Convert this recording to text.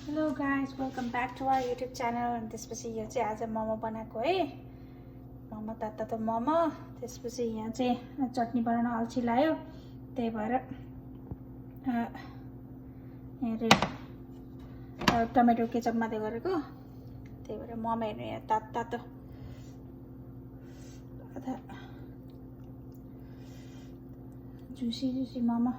Hello guys, welcome back to our YouTube channel. अनि त्यसपछि यो चाहिँ आज मोमो बनाएको है। मोमो तातो मोमो। त्यसपछि यहाँ चाहिँ चटनी बनाउन अल्छी लाग्यो, त्यही भएर यहाँ टमेटो केचप मात्रै गरेको। त्यही भएर मोमो हेर्नु यहाँ तातो जुसी मोमो।